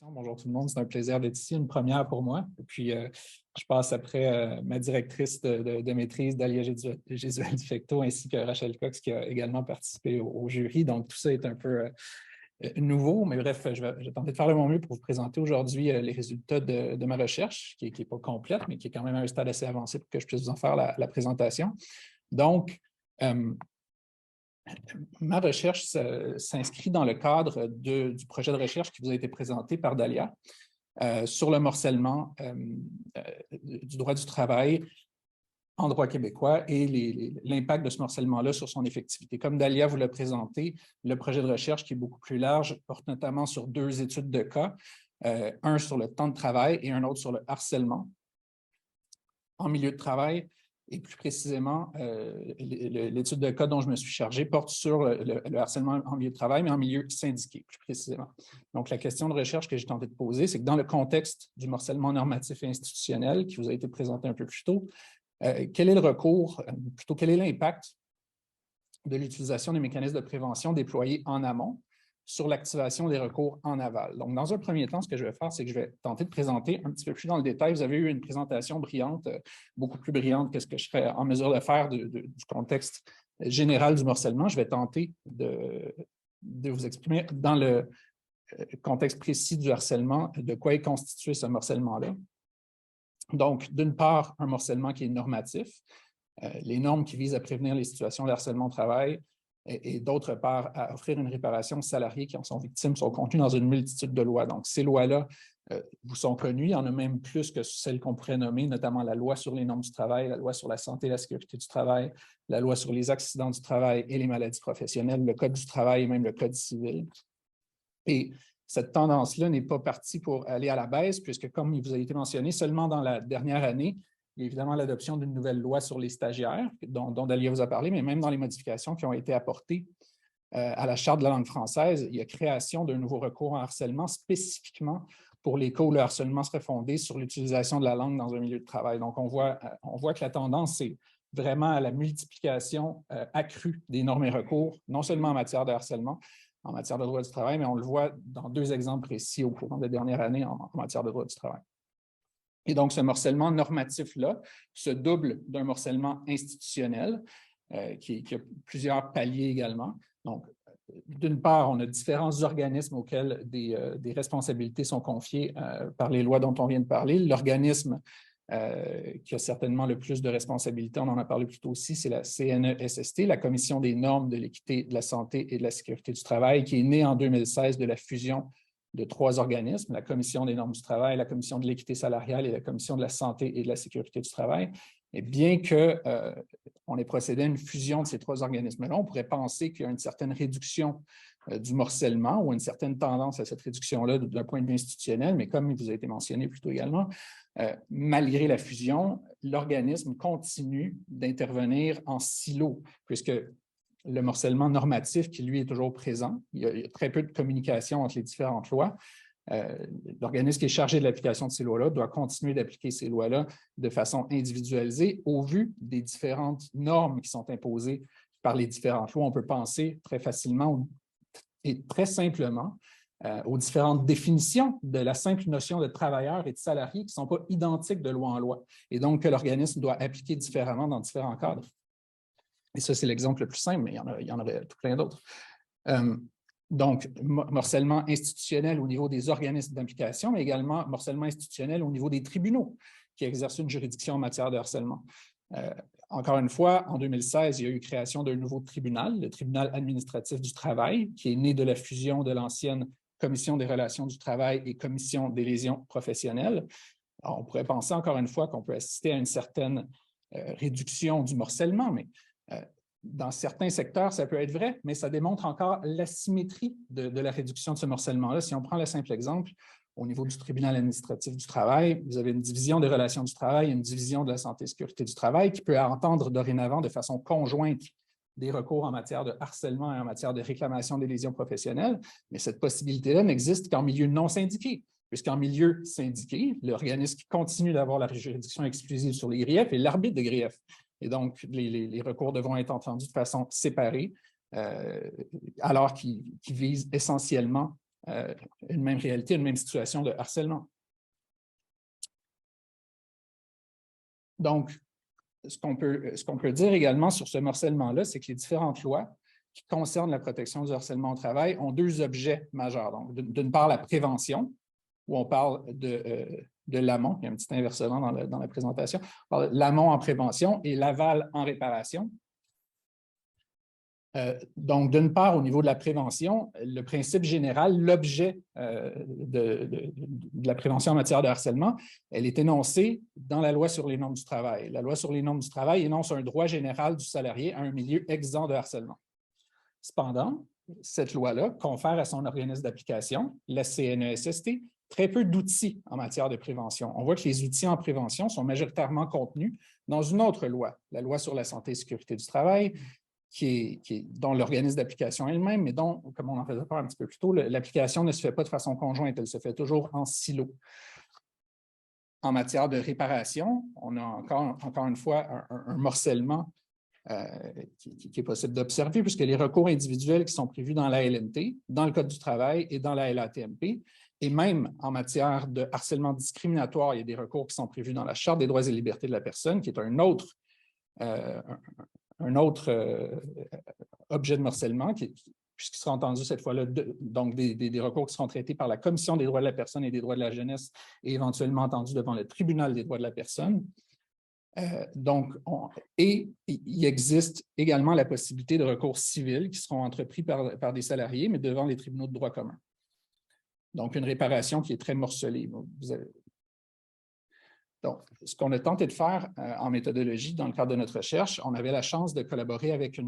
Bonjour tout le monde, c'est un plaisir d'être ici, une première pour moi. Et puis, je passe après ma directrice de maîtrise, Dalia Gesualdi-Fecteau, ainsi que Rachel Cox, qui a également participé au jury. Donc, tout ça est un peu nouveau, mais bref, je vais tenter de faire de mon mieux pour vous présenter aujourd'hui les résultats de ma recherche, qui n'est pas complète, mais qui est quand même à un stade assez avancé pour que je puisse vous en faire la présentation. Donc, ma recherche s'inscrit dans le cadre du projet de recherche qui vous a été présenté par Dalia sur le morcellement du droit du travail en droit québécois et l'impact de ce morcellement-là sur son effectivité. Comme Dalia vous l'a présenté, le projet de recherche, qui est beaucoup plus large, porte notamment sur deux études de cas, un sur le temps de travail et un autre sur le harcèlement en milieu de travail. Et plus précisément, l'étude de cas dont je me suis chargé porte sur le harcèlement en milieu de travail, mais en milieu syndiqué, plus précisément. Donc, la question de recherche que j'ai tenté de poser, c'est que dans le contexte du morcellement normatif et institutionnel qui vous a été présenté un peu plus tôt, quel est le recours, plutôt quel est l'impact de l'utilisation des mécanismes de prévention déployés en amont sur l'activation des recours en aval. Donc, dans un premier temps, ce que je vais faire, c'est que je vais tenter de présenter un petit peu plus dans le détail. Vous avez eu une présentation brillante, beaucoup plus brillante que ce que je serais en mesure de faire du contexte général du morcellement. Je vais tenter de vous exprimer dans le contexte précis du harcèlement, de quoi est constitué ce morcellement-là. Donc, d'une part, un morcellement qui est normatif, les normes qui visent à prévenir les situations de harcèlement au travail, et d'autre part, à offrir une réparation aux salariés qui en sont victimes, sont contenues dans une multitude de lois. Donc, ces lois-là vous sont connues. Il y en a même plus que celles qu'on pourrait nommer, notamment la loi sur les normes du travail, la loi sur la santé et la sécurité du travail, la loi sur les accidents du travail et les maladies professionnelles, le Code du travail et même le Code civil. Et cette tendance-là n'est pas partie pour aller à la baisse, puisque, comme il vous a été mentionné, seulement dans la dernière année, il y a évidemment l'adoption d'une nouvelle loi sur les stagiaires, dont Dalia vous a parlé, mais même dans les modifications qui ont été apportées à la Charte de la langue française, il y a création d'un nouveau recours en harcèlement spécifiquement pour les cas où le harcèlement serait fondé sur l'utilisation de la langue dans un milieu de travail. Donc, on voit que la tendance, c'est vraiment à la multiplication accrue des normes et recours, non seulement en matière de harcèlement, en matière de droit du travail, mais on le voit dans deux exemples précis au cours des dernières années en matière de droit du travail. Et donc, ce morcellement normatif-là se double d'un morcellement institutionnel qui a plusieurs paliers également. Donc, d'une part, on a différents organismes auxquels des responsabilités sont confiées par les lois dont on vient de parler. L'organisme qui a certainement le plus de responsabilités, on en a parlé plus tôt aussi, c'est la CNESST, la Commission des normes de l'équité, de la santé et de la sécurité du travail, qui est née en 2016 de la fusion de trois organismes, la Commission des normes du travail, la Commission de l'équité salariale et la Commission de la santé et de la sécurité du travail. Et bien qu'on ait procédé à une fusion de ces trois organismes-là, on pourrait penser qu'il y a une certaine réduction du morcellement ou une certaine tendance à cette réduction-là d'un point de vue institutionnel, mais comme il vous a été mentionné plus tôt également, malgré la fusion, l'organisme continue d'intervenir en silo, puisque le morcellement normatif, qui lui est toujours présent, il y a très peu de communication entre les différentes lois. L'organisme qui est chargé de l'application de ces lois-là doit continuer d'appliquer ces lois-là de façon individualisée au vu des différentes normes qui sont imposées par les différentes lois. On peut penser très facilement et très simplement aux différentes définitions de la simple notion de travailleur et de salarié qui ne sont pas identiques de loi en loi, et donc que l'organisme doit appliquer différemment dans différents cadres. Et ça, c'est l'exemple le plus simple, mais il y en aurait tout plein d'autres. Donc, morcellement institutionnel au niveau des organismes d'implication, mais également morcellement institutionnel au niveau des tribunaux qui exercent une juridiction en matière de harcèlement. Encore une fois, en 2016, il y a eu création d'un nouveau tribunal, le tribunal administratif du travail, qui est né de la fusion de l'ancienne Commission des relations du travail et Commission des lésions professionnelles. Alors, on pourrait penser encore une fois qu'on peut assister à une certaine réduction du morcellement, mais dans certains secteurs, ça peut être vrai, mais ça démontre encore l'asymétrie de la réduction de ce morcellement-là. Si on prend le simple exemple, au niveau du tribunal administratif du travail, vous avez une division des relations du travail et une division de la santé et sécurité du travail qui peut entendre dorénavant de façon conjointe des recours en matière de harcèlement et en matière de réclamation des lésions professionnelles, mais cette possibilité-là n'existe qu'en milieu non syndiqué, puisqu'en milieu syndiqué, l'organisme qui continue d'avoir la juridiction exclusive sur les griefs est l'arbitre de griefs. Et donc, les recours devront être entendus de façon séparée, alors qu'ils visent essentiellement une même réalité, une même situation de harcèlement. Donc, ce qu'on peut dire également sur ce morcellement-là, c'est que les différentes lois qui concernent la protection du harcèlement au travail ont deux objets majeurs. Donc, d'une part, la prévention, où on parle de l'amont, il y a un petit inversement dans la présentation, l'amont en prévention et l'aval en réparation. Donc, d'une part, au niveau de la prévention, le principe général, l'objet de la prévention en matière de harcèlement, elle est énoncée dans la loi sur les normes du travail. La loi sur les normes du travail énonce un droit général du salarié à un milieu exempt de harcèlement. Cependant, cette loi-là confère à son organisme d'application, la CNESST, très peu d'outils en matière de prévention. On voit que les outils en prévention sont majoritairement contenus dans une autre loi, la loi sur la santé et sécurité du travail, dont l'organisme d'application elle-même, mais dont, comme on en faisait part un petit peu plus tôt, l'application ne se fait pas de façon conjointe, elle se fait toujours en silo. En matière de réparation, on a encore une fois un morcellement qui est possible d'observer, puisque les recours individuels qui sont prévus dans la LNT, dans le Code du travail et dans la LATMP, et même en matière de harcèlement discriminatoire, il y a des recours qui sont prévus dans la Charte des droits et libertés de la personne, qui est un autre objet de morcellement, puisqu'il sera entendu cette fois-là, donc des recours qui seront traités par la Commission des droits de la personne et des droits de la jeunesse et éventuellement entendus devant le Tribunal des droits de la personne. Et il existe également la possibilité de recours civils qui seront entrepris par des salariés, mais devant les tribunaux de droit commun. Donc, une réparation qui est très morcelée. Donc, ce qu'on a tenté de faire en méthodologie dans le cadre de notre recherche, on avait la chance de collaborer avec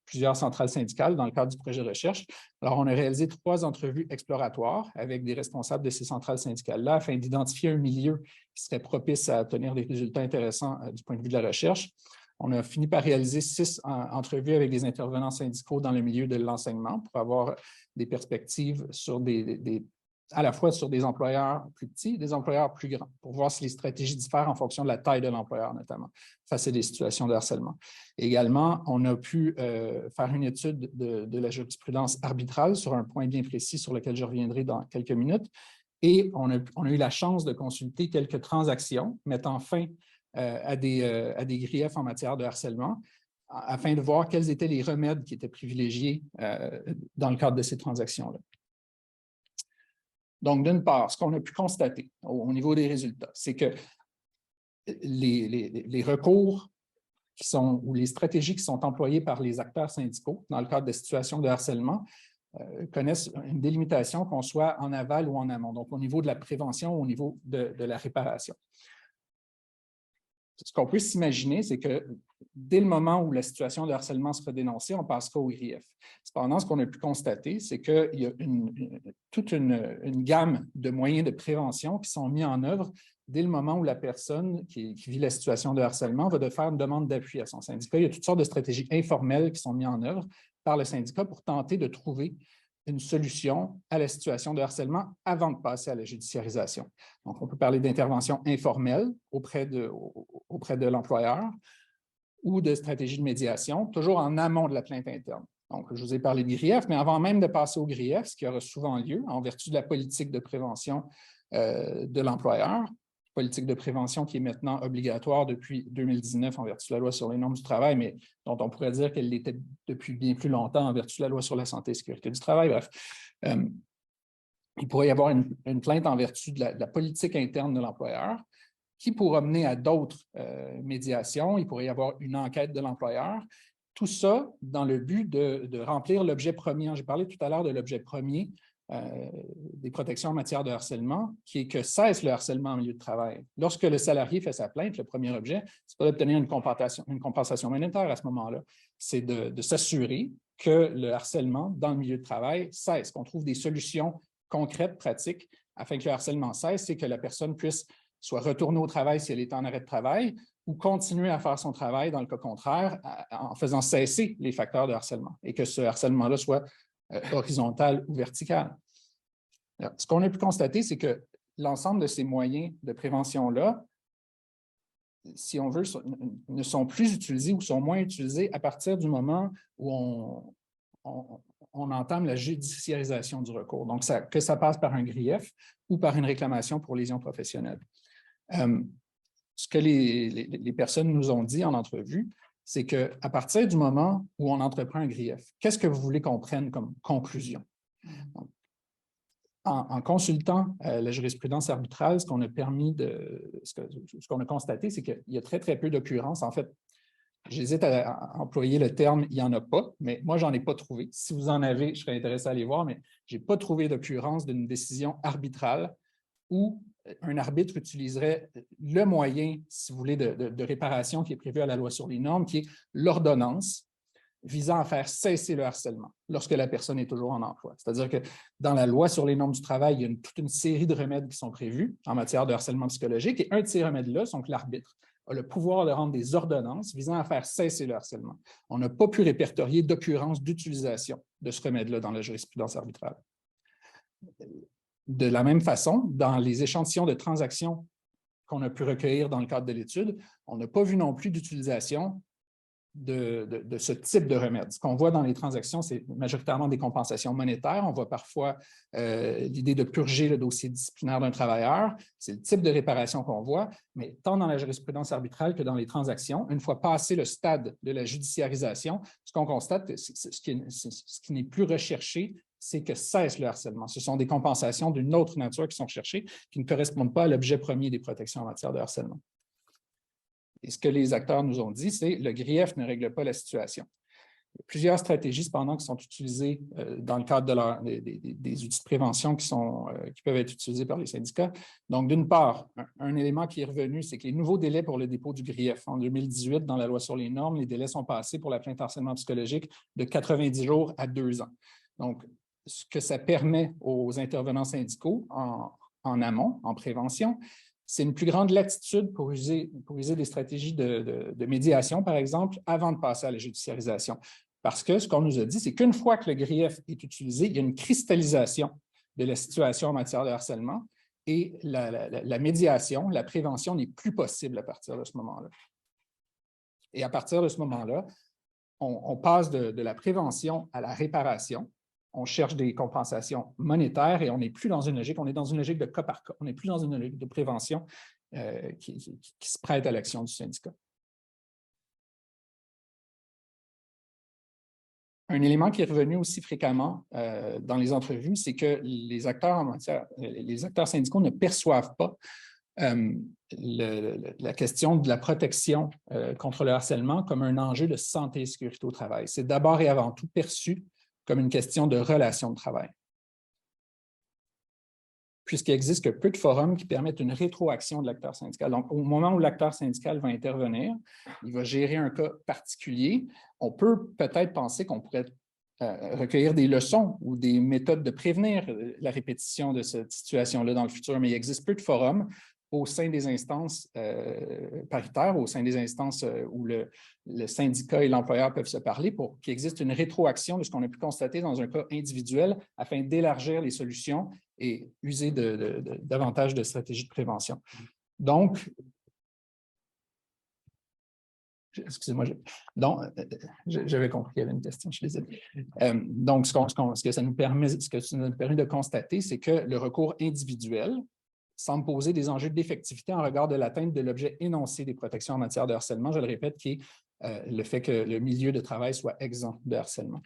plusieurs centrales syndicales dans le cadre du projet de recherche. Alors, on a réalisé 3 entrevues exploratoires avec des responsables de ces centrales syndicales-là afin d'identifier un milieu qui serait propice à obtenir des résultats intéressants du point de vue de la recherche. On a fini par réaliser 6 entrevues avec des intervenants syndicaux dans le milieu de l'enseignement pour avoir des perspectives sur à la fois sur des employeurs plus petits et des employeurs plus grands, pour voir si les stratégies diffèrent en fonction de la taille de l'employeur, notamment, face à des situations de harcèlement. Également, on a pu faire une étude de la jurisprudence arbitrale sur un point bien précis sur lequel je reviendrai dans quelques minutes. Et on a eu la chance de consulter quelques transactions mettant fin à des griefs en matière de harcèlement, afin de voir quels étaient les remèdes qui étaient privilégiés dans le cadre de ces transactions-là. Donc, d'une part, ce qu'on a pu constater au niveau des résultats, c'est que les recours ou les stratégies qui sont employées par les acteurs syndicaux dans le cadre de situations de harcèlement connaissent une délimitation, qu'on soit en aval ou en amont, donc au niveau de la prévention ou au niveau de la réparation. Ce qu'on peut s'imaginer, c'est que dès le moment où la situation de harcèlement sera dénoncée, on passera au grief. Cependant, ce qu'on a pu constater, c'est qu'il y a toute une gamme de moyens de prévention qui sont mis en œuvre dès le moment où la personne qui vit la situation de harcèlement va faire une demande d'appui à son syndicat. Il y a toutes sortes de stratégies informelles qui sont mises en œuvre par le syndicat pour tenter de trouver une solution à la situation de harcèlement avant de passer à la judiciarisation. Donc, on peut parler d'intervention informelle auprès de l'employeur ou de stratégie de médiation, toujours en amont de la plainte interne. Donc, je vous ai parlé de grief, mais avant même de passer au grief, ce qui aura souvent lieu en vertu de la politique de prévention de l'employeur, politique de prévention qui est maintenant obligatoire depuis 2019 en vertu de la loi sur les normes du travail, mais dont on pourrait dire qu'elle l'était depuis bien plus longtemps en vertu de la loi sur la santé et sécurité du travail. Bref, il pourrait y avoir une plainte en vertu de la politique interne de l'employeur qui pourra mener à d'autres médiations. Il pourrait y avoir une enquête de l'employeur. Tout ça dans le but de remplir l'objet premier. J'ai parlé tout à l'heure de l'objet premier des protections en matière de harcèlement, qui est que cesse le harcèlement en milieu de travail. Lorsque le salarié fait sa plainte, le premier objet, c'est pas d'obtenir une compensation monétaire à ce moment-là. C'est de s'assurer que le harcèlement dans le milieu de travail cesse, qu'on trouve des solutions concrètes, pratiques, afin que le harcèlement cesse et que la personne puisse soit retourner au travail si elle est en arrêt de travail ou continuer à faire son travail dans le cas contraire en faisant cesser les facteurs de harcèlement et que ce harcèlement-là soit horizontal ou vertical. Alors, ce qu'on a pu constater, c'est que l'ensemble de ces moyens de prévention-là, si on veut, ne sont plus utilisés ou sont moins utilisés à partir du moment où on entame la judiciarisation du recours. Donc, que ça passe par un grief ou par une réclamation pour lésion professionnelle. Ce que les personnes nous ont dit en entrevue, c'est qu'à partir du moment où on entreprend un grief, qu'est-ce que vous voulez qu'on prenne comme conclusion? Donc, en consultant la jurisprudence arbitrale, ce qu'on a constaté, c'est qu'il y a très, très peu d'occurrences. En fait, j'hésite à employer le terme « il n'y en a pas », mais moi, je n'en ai pas trouvé. Si vous en avez, je serais intéressé à aller voir, mais je n'ai pas trouvé d'occurrence d'une décision arbitrale où un arbitre utiliserait le moyen, si vous voulez, de réparation qui est prévu à la loi sur les normes, qui est l'ordonnance visant à faire cesser le harcèlement lorsque la personne est toujours en emploi. C'est-à-dire que dans la loi sur les normes du travail, il y a toute une série de remèdes qui sont prévus en matière de harcèlement psychologique, et un de ces remèdes-là, c'est que l'arbitre a le pouvoir de rendre des ordonnances visant à faire cesser le harcèlement. On n'a pas pu répertorier d'occurrence d'utilisation de ce remède-là dans la jurisprudence arbitrale. De la même façon, dans les échantillons de transactions qu'on a pu recueillir dans le cadre de l'étude, on n'a pas vu non plus d'utilisation de ce type de remède. Ce qu'on voit dans les transactions, c'est majoritairement des compensations monétaires. On voit parfois l'idée de purger le dossier disciplinaire d'un travailleur. C'est le type de réparation qu'on voit, mais tant dans la jurisprudence arbitrale que dans les transactions, une fois passé le stade de la judiciarisation, ce qu'on constate, ce qui n'est plus recherché, c'est que cesse le harcèlement. Ce sont des compensations d'une autre nature qui sont recherchées, qui ne correspondent pas à l'objet premier des protections en matière de harcèlement. Et ce que les acteurs nous ont dit, c'est que le grief ne règle pas la situation. Il y a plusieurs stratégies, cependant, qui sont utilisées dans le cadre des outils de prévention qui peuvent être utilisés par les syndicats. Donc, d'une part, un élément qui est revenu, c'est que les nouveaux délais pour le dépôt du grief. En 2018, dans la loi sur les normes, les délais sont passés pour la plainte harcèlement psychologique de 90 jours à 2 ans. Donc, ce que ça permet aux intervenants syndicaux en amont, en prévention, c'est une plus grande latitude pour user des stratégies de médiation, par exemple, avant de passer à la judiciarisation. Parce que ce qu'on nous a dit, c'est qu'une fois que le grief est utilisé, il y a une cristallisation de la situation en matière de harcèlement et la médiation, la prévention n'est plus possible à partir de ce moment-là. Et à partir de ce moment-là, on passe de la prévention à la réparation. On cherche des compensations monétaires et on n'est plus dans une logique, on est dans une logique de cas par cas. On n'est plus dans une logique de prévention qui se prête à l'action du syndicat. Un élément qui est revenu aussi fréquemment dans les entrevues, c'est que les acteurs syndicaux ne perçoivent pas la question de la protection contre le harcèlement comme un enjeu de santé et sécurité au travail. C'est d'abord et avant tout perçu comme une question de relation de travail. Puisqu'il existe que peu de forums qui permettent une rétroaction de l'acteur syndical. Donc, au moment où l'acteur syndical va intervenir, il va gérer un cas particulier. On peut peut-être penser qu'on pourrait recueillir des leçons ou des méthodes de prévenir la répétition de cette situation-là dans le futur, mais il existe peu de forums au sein des instances paritaires, au sein des instances où le syndicat et l'employeur peuvent se parler pour qu'il existe une rétroaction de ce qu'on a pu constater dans un cas individuel afin d'élargir les solutions et user davantage de stratégies de prévention. Donc, excusez-moi, j'avais compris qu'il y avait une question, je suis désolé. Donc, ce que ça nous permet de constater, c'est que le recours individuel semble poser des enjeux d'effectivité en regard de l'atteinte de l'objet énoncé des protections en matière de harcèlement, je le répète, qui est le fait que le milieu de travail soit exempt de harcèlement.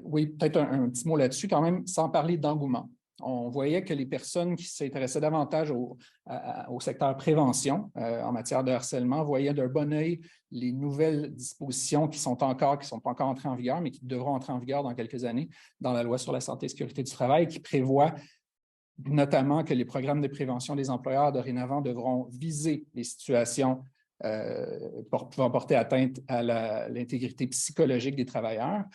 Oui, peut-être un petit mot là-dessus quand même, sans parler d'engouement. On voyait que les personnes qui s'intéressaient davantage au secteur prévention en matière de harcèlement voyaient d'un bon œil les nouvelles dispositions qui ne sont pas encore entrées en vigueur, mais qui devront entrer en vigueur dans quelques années dans la loi sur la santé et sécurité du travail, qui prévoit notamment que les programmes de prévention des employeurs dorénavant devront viser les situations pouvant porter atteinte à l'intégrité psychologique des travailleurs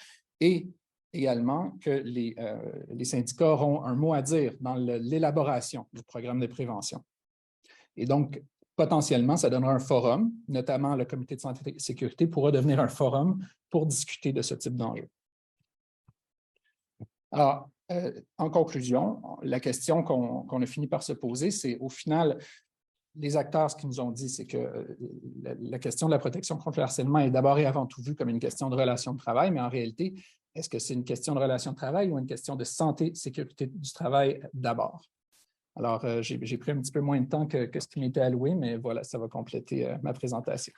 et également que les syndicats auront un mot à dire dans l'élaboration du programme de prévention. Et donc, potentiellement, ça donnera un forum, notamment le comité de santé et sécurité pourra devenir un forum pour discuter de ce type d'enjeu. Alors, en conclusion, la question qu'on a fini par se poser, c'est au final, les acteurs, ce qu'ils nous ont dit, c'est que la question de la protection contre le harcèlement est d'abord et avant tout vue comme une question de relation de travail, mais en réalité, est-ce que c'est une question de relation de travail ou une question de santé, sécurité du travail d'abord? Alors, j'ai pris un petit peu moins de temps que ce qui m'était alloué, mais voilà, ça va compléter ma présentation.